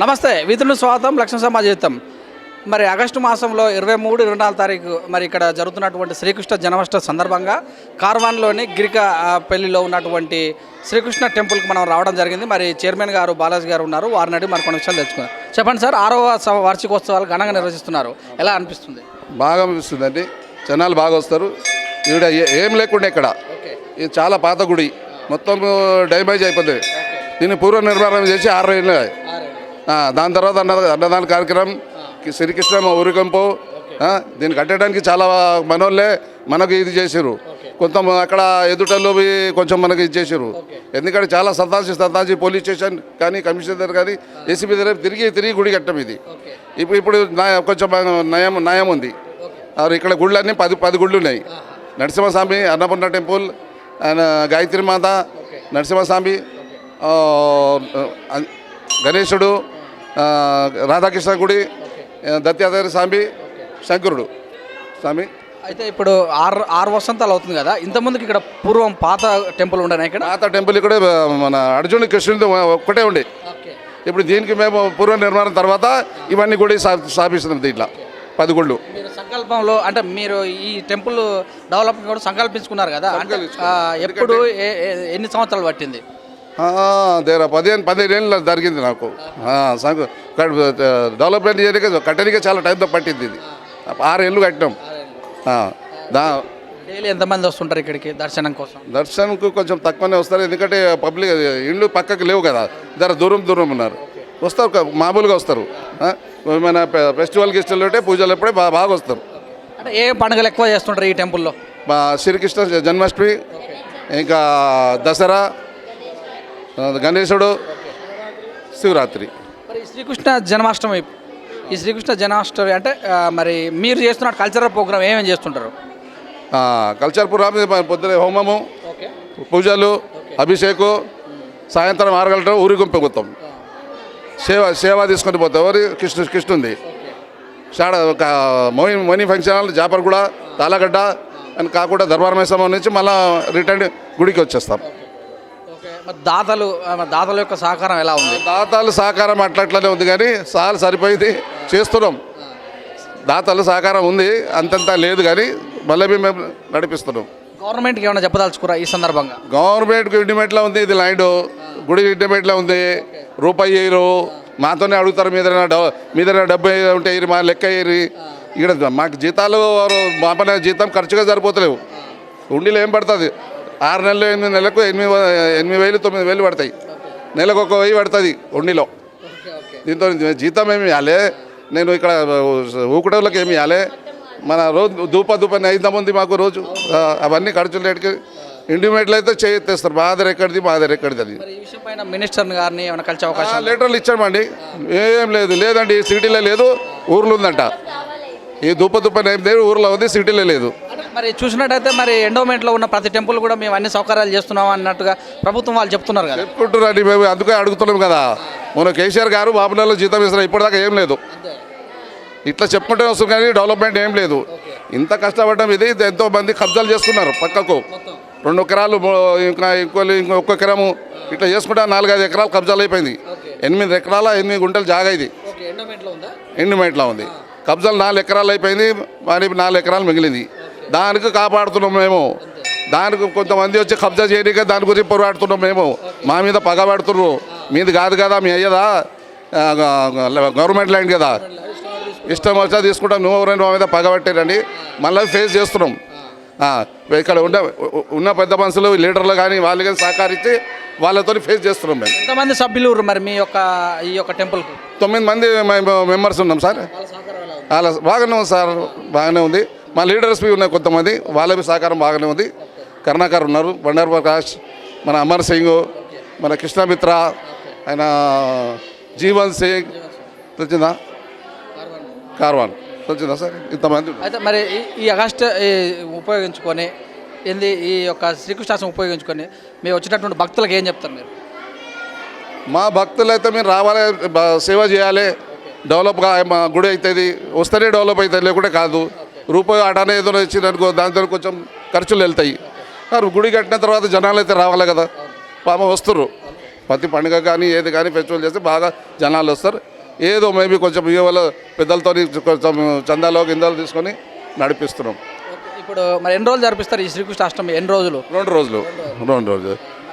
నమస్తే విధులు స్వాగతం లక్ష్మణ సమాజం. మరి ఆగస్టు మాసంలో 23, 24 తారీఖు మరి ఇక్కడ జరుగుతున్నటువంటి శ్రీకృష్ణ జన్మాష్టమి సందర్భంగా కార్వాన్లోని గిరిక పెళ్లిలో ఉన్నటువంటి శ్రీకృష్ణ టెంపుల్కి మనం రావడం జరిగింది. మరి చైర్మన్ గారు బాలాజీ గారు ఉన్నారు, వారిని అడిగి మరి కొన్ని విషయాలు తెలుసుకున్నారు. చెప్పండి సార్, 6వ వార్షికోత్సవాలు ఘనంగా నిర్వహిస్తున్నారు, ఎలా అనిపిస్తుంది? బాగా అనిపిస్తుంది అండి, జనాలు బాగా వస్తారు. ఇక్కడ ఏం లేకుండా ఇక్కడ ఇది చాలా పాత గుడి, మొత్తం డ్యామేజ్ అయిపోతుంది. దీన్ని పూర్వ నిర్మాణం చేసి 6 ఏళ్ళు. దాని తర్వాత అన్నదాన కార్యక్రమం, శ్రీకృష్ణ ఊరికంపు, దీన్ని కట్టడానికి చాలా మనోళ్ళే మనకు ఇది చేసారు. కొంత అక్కడ ఎదుటల్లో కొంచెం మనకి ఇది చేసారు. ఎందుకంటే చాలా సతాంచి పోలీస్ స్టేషన్ కానీ కమిషనర్ దగ్గర కానీ ఏసీబీ దగ్గర తిరిగి గుడి కట్టం ఇది. ఇప్పుడు కొంచెం నయం ఉంది. ఇక్కడ గుళ్ళన్నీ 10 గుళ్ళు ఉన్నాయి. నరసింహస్వామి, అన్నపూర్ణ టెంపుల్, గాయత్రి మాత, నరసింహస్వామి, గణేశుడు, రాధాకృష్ణ గుడి, దత్తాత్రేయ స్వామి, శంకరుడు స్వామి. అయితే ఇప్పుడు 6 వసంతాలు అవుతుంది కదా, ఇంతకుముందుకి ఇక్కడ పూర్వం పాత టెంపుల్ ఉండేనా? ఇక్కడ పాత టెంపుల్ ఇక్కడ మన అర్జునుడి కృష్ణుడి ఒక్కటే ఉండే. ఇప్పుడు దీనికి మేము పూర్వ నిర్మాణం తర్వాత ఇవన్నీ కూడా స్థాపిస్తున్నాం. దీంట్లో 10 గుళ్ళు. మీరు సంకల్పంలో అంటే మీరు ఈ టెంపుల్ డెవలప్మెంట్ కూడా సంకల్పించుకున్నారు కదా, ఎప్పుడు ఎన్ని సంవత్సరాలు పట్టింది? 15 ఏళ్ళు జరిగింది నాకు. డెవలప్మెంట్ చేయడానికి కట్టడానికి చాలా టైంతో పట్టింది. ఇది 6 ఏళ్ళు కట్టినాం. డైలీ ఎంతమంది వస్తుంటారు ఇక్కడికి దర్శనం కోసం? దర్శనంకు కొంచెం తక్కువనే వస్తారు, ఎందుకంటే పబ్లిక్ ఇళ్ళు పక్కకు లేవు కదా, దూరం ఉన్నారు. వస్తారు, మామూలుగా వస్తారు. మన ఫెస్టివల్ గిస్టల్ ఉంటే పూజలు ఎప్పుడే బాగా వస్తారు. అంటే ఏ పండుగలు ఎక్కువ చేస్తుంటారు ఈ టెంపుల్లో? శ్రీకృష్ణ జన్మాష్టమి, ఇంకా దసరా, గణేశుడు, శివరాత్రి. మరి శ్రీకృష్ణ జన్మాష్టమి అంటే మరి మీరు చేస్తున్న కల్చరల్ ప్రోగ్రామ్ ఏమేమి చేస్తుంటారు? కల్చరల్ ప్రోగ్రామ్ పొద్దున హోమము, పూజలు, అభిషేకం, సాయంత్రం 6 గంటల ఊరిగుంపెగుతాం. సేవ తీసుకొని పోతాం. ఎవరి కృష్ణుంది మోని ఫంక్షన్ హాల్, జాపర్గూడ, తాళగడ్డ అని కాకుండా దర్బార్ మైసమ్మ నుంచి మళ్ళీ రిటర్న్ గుడికి వచ్చేస్తాం. దాతల యొక్క సహకారం ఎలా ఉంది? దాతల సహకారం అట్లనే ఉంది, కానీ సరిపోయింది, చేస్తున్నాం. దాతల సహకారం ఉంది, అంతంతా లేదు, కానీ మళ్ళీ మేము నడిపిస్తున్నాం. గవర్నమెంట్కి ఏమైనా చెప్పదలుచుకురా ఈ సందర్భంగా? గవర్నమెంట్కి ఇంటిమేట్లో ఉంది, ఇది ల్యాండ్ గుడి ఇంటిమేట్లో ఉంది. రూపాయి వేయరు, మాతోనే అడుగుతారు. మీద డబ్బు ఉంటే మా లెక్క వేయరు. ఇక్కడ మాకు జీతాలు మా పని జీతం ఖర్చుగా సరిపోతలేవు. ఉండిలో ఏం పడుతుంది? 6 నెలలు 8 నెలలకు 8,000 9,000 పడతాయి. నెలకు 1,000 పడుతుంది ఉండిలో. దీంతో జీతం ఏమి ఇవ్వాలి, నేను ఇక్కడ ఊకుటోళ్ళకి ఏమి ఇవ్వాలి, మన రోజు దూపని 5 మంది మాకు రోజు అవన్నీ ఖర్చులు రేటుకి ఇంటిమేట్లు అయితే చేస్తారు. మా దగ్గర ఎక్కడిది అది. మినిస్టర్ గారిని ఏమైనా కలిసే అవకాశం? లెటర్లు ఇచ్చామండి, ఏం లేదండి. సిటీలో లేదు, ఊర్లో ఉందంట. ఈ దూపని ఏం లేదు, ఊర్లో ఉంది, సిటీలో లేదు. మరి చూసినట్టయితే మరి ఎండోమెంట్లో ఉన్న ప్రతి టెంపుల్ కూడా మేము అన్ని సౌకర్యాలు చేస్తున్నాం అన్నట్టుగా ప్రభుత్వం వాళ్ళు చెప్తున్నారు కదా. చెప్పుకుంటున్నారండి, మేము అందుకే అడుగుతున్నాం కదా. మన కేసీఆర్ గారు బాబులలో జీతం ఇస్తున్నారు, ఇప్పటిదాకా ఏం లేదు. ఇట్లా చెప్పుకుంటే వస్తుంది, కానీ డెవలప్మెంట్ ఏం లేదు. ఇంత కష్టపడడం ఇది. ఎంతో మంది కబ్జాలు చేసుకున్నారు పక్కకు. 2 ఎకరాలు, ఇంకొక ఎకరము ఇట్లా చేసుకుంటే 4-5 ఎకరాలు కబ్జాలు అయిపోయింది. 8 ఎకరాల 8 గుంటలు జాగా ఇది ఎండుమెంట్లో ఉంది. కబ్జాలు 4 ఎకరాలు అయిపోయింది, మరి 4 ఎకరాలు మిగిలింది. దానికి కాపాడుతున్నాం మేము. దానికి కొంతమంది వచ్చి కబ్జా చేయడానికి దాని గురించి పోరాడుతున్నాం మేము. మా మీద పగబడుతున్నారు. మీది కాదు కదా, మీ అయ్యదా గవర్నమెంట్ ల్యాండ్ కదా, ఇష్టం వచ్చా తీసుకుంటాం. నువ్వు మా మీద పగబట్టారండి, మళ్ళీ ఫేస్ చేస్తున్నాం. ఇక్కడ ఉన్న పెద్ద మనుషులు, లీడర్లు కానీ వాళ్ళు కానీ సహకరించి వాళ్ళతో ఫేస్ చేస్తున్నాం మేము. ఎంతమంది సభ్యులు మరి మీ ఈ యొక్క టెంపుల్కి? 9 మంది మెంబర్స్ ఉన్నాం సార్. అలా బాగానే ఉంది సార్, బాగానే ఉంది. మా లీడర్స్ ఉన్నాయి కొంతమంది, వాళ్ళ సహకారం బాగానే ఉంది. కరుణాకర్ ఉన్నారు, బండారు ప్రకాష్, మన అమర్ సింగ్, మన కృష్ణమిత్ర, ఆయన జీవన్ సింగ్, వచ్చిందా కార్వాన్, వచ్చిందా సార్, ఇంతమంది. అయితే మరి ఈ ఆగస్టు ఉపయోగించుకొని ఈ యొక్క శ్రీకృష్ణాష్టమి ఉపయోగించుకొని మీరు వచ్చినటువంటి భక్తులకు ఏం చెప్తారు మీరు? మా భక్తులు అయితే మీరు రావాలి, సేవ చేయాలి, డెవలప్గా మా గుడి అవుతుంది. వస్తేనే డెవలప్ అవుతుంది, లేకుంటే కాదు. రూపాయి ఆటనే ఏదో ఇచ్చిననుకో దాంతో కొంచెం ఖర్చులు వెళ్తాయి. గుడి కట్టిన తర్వాత జనాలు అయితే రావాలి కదా, పాపం వస్తుర్రు. ప్రతి పండుగ కానీ ఏది కానీ ఫెస్టివల్ చేస్తే బాగా జనాలు వస్తారు. ఏదో మేబీ కొంచెం ఇవాళ పెద్దలతో కొంచెం చందాలో గిందాలు తీసుకొని నడిపిస్తున్నాం. ఇప్పుడు మరి ఎన్ని రోజులు జరిపిస్తారు ఈ శ్రీకృష్ణాష్టమి? ఎన్ని రోజులు? 2 రోజులు.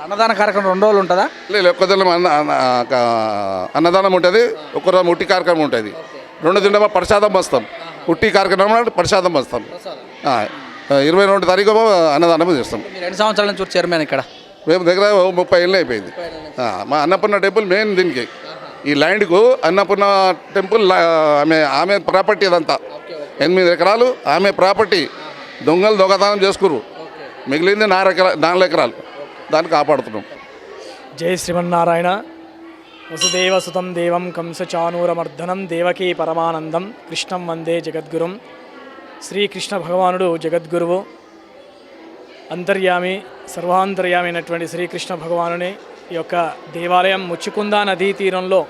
అన్నదాన కార్యక్రమం 2 రోజులు ఉంటుందా? లేదు, ఒక్కదిన అన్నదానం ఉంటుంది, ఒక్కరోజు ఉట్టి కార్యక్రమం ఉంటుంది. 2 దిన ప్రసాదం వస్తాం. ఉట్టి కార్యక్రమం అంటే ప్రసాదం వస్తాం. 22 తారీఖు అన్నదానం చేస్తాం. మీరు ఎన్ని సంవత్సరాల నుంచి చైర్మన్ ఇక్కడ? మేము దగ్గర 30 ఏళ్ళు అయిపోయింది. మా అన్నపూర్ణ టెంపుల్ మెయిన్ దీనికి, ఈ ల్యాండ్కు అన్నపూర్ణ టెంపుల్ ఆమె ప్రాపర్టీ అదంతా. 8 ఎకరాలు ఆమె ప్రాపర్టీ. దొంగతనం చేసుకురు, మిగిలింది 4 ఎకరాలు. దాన్ని కాపాడుతున్నాం. జై శ్రీమన్నారాయణ. వసుదేవసుతం దేవం కంసచానూరమర్దనం దేవకీ పరమానందం కృష్ణం వందే జగద్గురుం. శ్రీకృష్ణ భగవానుడు జగద్గురువు, అంతర్యామి సర్వాంతర్యామి అయినటువంటి శ్రీకృష్ణ భగవానుని ఈ యొక్క దేవాలయం ముచ్చుకుంద నదీ తీరంలో,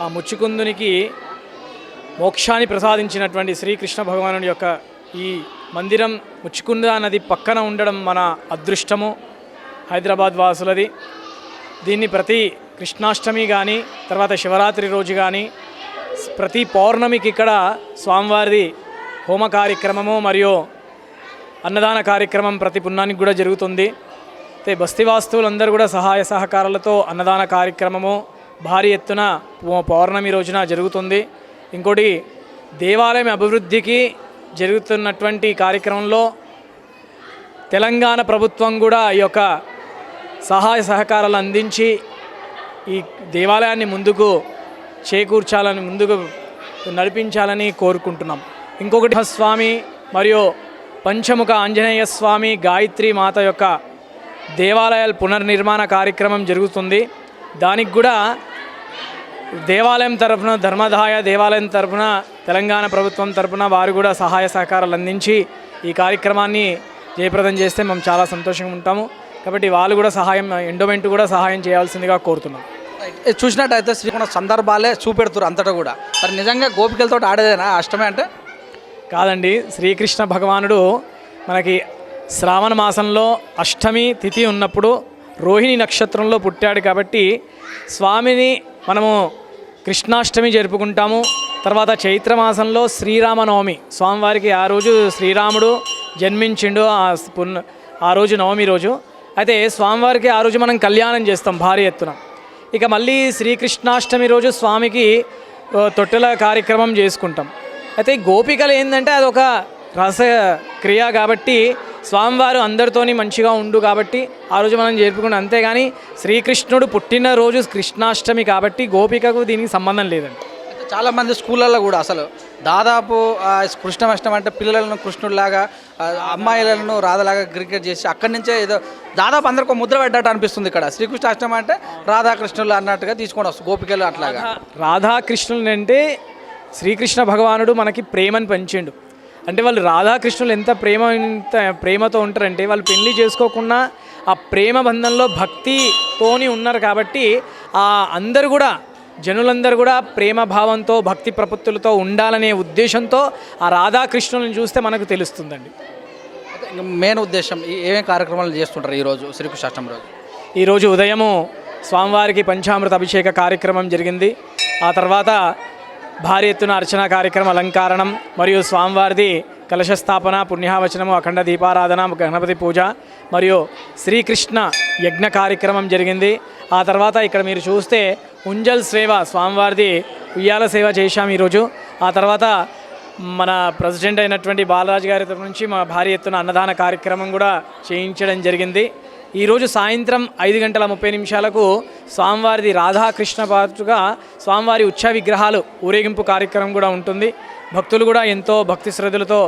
ఆ ముచ్చుకుందునికి మోక్షాన్ని ప్రసాదించినటువంటి శ్రీకృష్ణ భగవానుని యొక్క ఈ మందిరం ముచ్చుకుంద నది పక్కన ఉండడం మన అదృష్టము, హైదరాబాద్ వాసులది. దీన్ని ప్రతి కృష్ణాష్టమి కానీ, తర్వాత శివరాత్రి రోజు కానీ, ప్రతి పౌర్ణమికి ఇక్కడ స్వామివారిది హోమ కార్యక్రమము మరియు అన్నదాన కార్యక్రమం ప్రతి పుణ్యానికి కూడా జరుగుతుంది. అయితే బస్తీవాస్తువులందరూ కూడా సహాయ సహకారాలతో అన్నదాన కార్యక్రమము భారీ ఎత్తున పౌర్ణమి రోజున జరుగుతుంది. ఇంకోటి, దేవాలయం అభివృద్ధికి జరుగుతున్నటువంటి కార్యక్రమంలో తెలంగాణ ప్రభుత్వం కూడా ఈ యొక్క సహాయ సహకారాలు అందించి ఈ దేవాలయాన్ని ముందుకు చేకూర్చాలని, ముందుకు నడిపించాలని కోరుకుంటున్నాం. ఇంకొకటి, స్వామి మరియు పంచముఖ ఆంజనేయ స్వామి, గాయత్రి మాత యొక్క దేవాలయాల పునర్నిర్మాణ కార్యక్రమం జరుగుతుంది. దానికి కూడా దేవాలయం తరఫున, ధర్మదాయ దేవాలయం తరఫున, తెలంగాణ ప్రభుత్వం తరఫున వారు కూడా సహాయ సహకారాలు అందించి ఈ కార్యక్రమాన్ని జయప్రదం చేస్తే మేము చాలా సంతోషంగా ఉంటాము. కాబట్టి వాళ్ళు కూడా సహాయం, ఎండోమెంట్ కూడా సహాయం చేయాల్సిందిగా కోరుతున్నాం. చూసినట్టయితే శ్రీకృష్ణ సందర్భాలే చూపెడుతున్నారు అంతటా కూడా. మరి నిజంగా గోపికలతో ఆడేదేనా అష్టమి అంటే? కాదండి, శ్రీకృష్ణ భగవానుడు మనకి శ్రావణ మాసంలో అష్టమి తిథి ఉన్నప్పుడు రోహిణి నక్షత్రంలో పుట్టాడు. కాబట్టి స్వామిని మనము కృష్ణాష్టమి జరుపుకుంటాము. తర్వాత చైత్రమాసంలో శ్రీరామనవమి, స్వామివారికి ఆ రోజు శ్రీరాముడు జన్మించిండు, ఆ రోజు నవమి రోజు. అయితే స్వామివారికి ఆ రోజు మనం కళ్యాణం చేస్తాం భారీ ఎత్తున. ఇక మళ్ళీ శ్రీకృష్ణాష్టమి రోజు స్వామికి తొట్టెల కార్యక్రమం చేసుకుంటాం. అయితే గోపికలు ఏంటంటే అదొక రసక్రియ కాబట్టి స్వామివారు అందరితోని మంచిగా ఉండు కాబట్టి ఆ రోజు మనం జరుపుకుంటాం. అంతేగాని శ్రీకృష్ణుడు పుట్టినరోజు కృష్ణాష్టమి కాబట్టి గోపికకు దీనికి సంబంధం లేదండి. చాలామంది స్కూళ్ళల్లో కూడా అసలు దాదాపు కృష్ణాష్టమి అంటే పిల్లలను కృష్ణుడిలాగా, అమ్మాయిలను రాధలాగా క్రికెట్ చేసి అక్కడి నుంచే ఏదో దాదాపు అందరికీ ముద్ర పెట్టట్టు అనిపిస్తుంది. ఇక్కడ శ్రీకృష్ణాష్టమి అంటే రాధాకృష్ణులు అన్నట్టుగా తీసుకొని వస్తుంది, గోపికలు అట్లాగా. రాధాకృష్ణులు అంటే శ్రీకృష్ణ భగవానుడు మనకి ప్రేమను పంచిండు. అంటే వాళ్ళు రాధాకృష్ణులు ఎంత ప్రేమతో ఉంటారంటే వాళ్ళు పెళ్లి చేసుకోకుండా ఆ ప్రేమ బంధంలో భక్తితోని ఉన్నారు. కాబట్టి అందరూ కూడా, జనులందరూ కూడా ప్రేమ భావంతో, భక్తి ప్రపత్తులతో ఉండాలనే ఉద్దేశంతో ఆ రాధాకృష్ణులను చూస్తే మనకు తెలుస్తుందండి. మెయిన్ ఉద్దేశం ఏమేమి కార్యక్రమాలు చేస్తుంటారు ఈరోజు శ్రీకృష్ణాష్టమి రోజు? ఈరోజు ఉదయము స్వామివారికి పంచామృత అభిషేక కార్యక్రమం జరిగింది. ఆ తర్వాత భారీ ఎత్తున అర్చన కార్యక్రమం, అలంకారణం మరియు స్వామివారిది కలశస్థాపన, పుణ్యావచనము, అఖండ దీపారాధన, గణపతి పూజ మరియు శ్రీకృష్ణ యజ్ఞ కార్యక్రమం జరిగింది. ఆ తర్వాత ఇక్కడ మీరు చూస్తే ఉంజల్ సేవ, స్వామివారిది ఉయ్యాల సేవ చేశాం ఈరోజు. ఆ తర్వాత మన ప్రెసిడెంట్ అయినటువంటి బాలరాజు గారి తరఫు నుంచి మా భారీ ఎత్తున అన్నదాన కార్యక్రమం కూడా చేయించడం జరిగింది. ఈరోజు సాయంత్రం 5:30 స్వామివారిది రాధాకృష్ణ పాటుగా స్వామివారి ఉత్సవ విగ్రహాలు ఊరేగింపు కార్యక్రమం కూడా ఉంటుంది. భక్తులు కూడా ఎంతో భక్తి శ్రద్ధలతో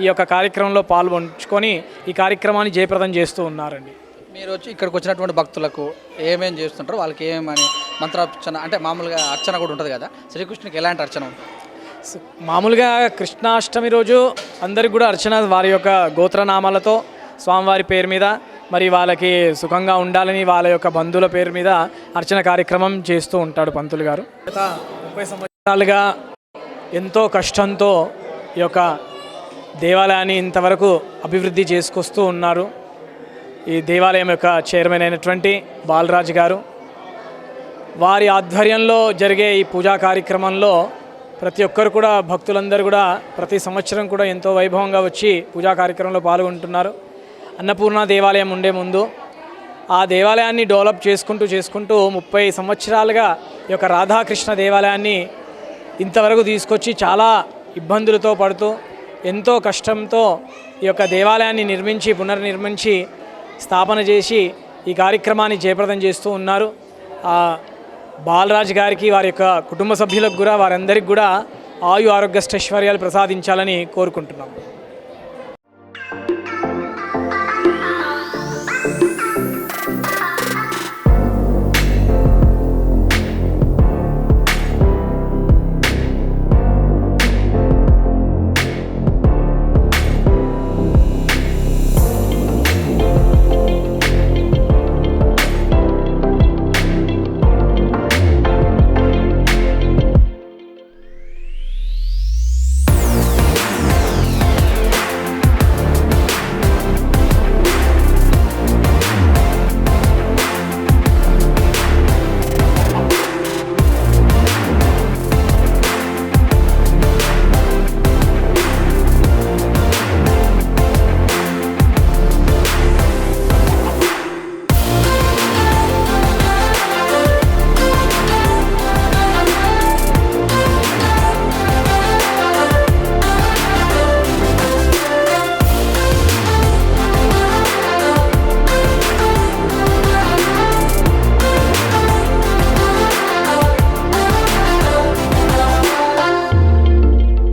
ఈ యొక్క కార్యక్రమంలో పాల్గొంచుకొని ఈ కార్యక్రమాన్ని జయప్రదం చేస్తూ ఉన్నారండి. మీరు వచ్చి ఇక్కడికి వచ్చినటువంటి భక్తులకు ఏమేం చేస్తుంటారో వాళ్ళకి ఏమని మంత్రార్చన అంటే మామూలుగా అర్చన కూడా ఉంటుంది కదా, శ్రీకృష్ణునికి ఎలాంటి అర్చన ఉంటుంది? మామూలుగా కృష్ణాష్టమి రోజు అందరికి కూడా అర్చన వారి యొక్క గోత్రనామాలతో స్వామివారి పేరు మీద, మరి వాళ్ళకి సుఖంగా ఉండాలని వాళ్ళ యొక్క బంధువుల పేరు మీద అర్చన కార్యక్రమం చేస్తూ ఉంటాడు పంతులు గారు. గత 30 సంవత్సరాలుగా ఎంతో కష్టంతో ఈ యొక్క దేవాలయాన్ని ఇంతవరకు అభివృద్ధి చేసుకొస్తూ ఉన్నారు. ఈ దేవాలయం యొక్క చైర్మన్ అయినటువంటి బాలరాజు గారు వారి ఆధ్వర్యంలో జరిగే ఈ పూజా కార్యక్రమంలో ప్రతి ఒక్కరు కూడా భక్తులందరూ కూడా ప్రతి సంవత్సరం కూడా ఎంతో వైభవంగా వచ్చి పూజా కార్యక్రమంలో పాల్గొంటున్నారు. అన్నపూర్ణ దేవాలయం ఉండే ముందు ఆ దేవాలయాన్ని డెవలప్ చేసుకుంటూ 30 సంవత్సరాలుగా ఈ యొక్క రాధాకృష్ణ దేవాలయాన్ని ఇంతవరకు తీసుకొచ్చి చాలా ఇబ్బందులతో పడుతూ ఎంతో కష్టంతో ఈ యొక్క దేవాలయాన్ని పునర్నిర్మించి స్థాపన చేసి ఈ కార్యక్రమాన్ని జయప్రదం చేస్తూ ఉన్నారు. బాలరాజ్ గారికి వారి యొక్క కుటుంబ సభ్యులకు కూడా వారందరికీ కూడా ఆయు ఆరోగ్య ఐశ్వర్యాలు ప్రసాదించాలని కోరుకుంటున్నాం.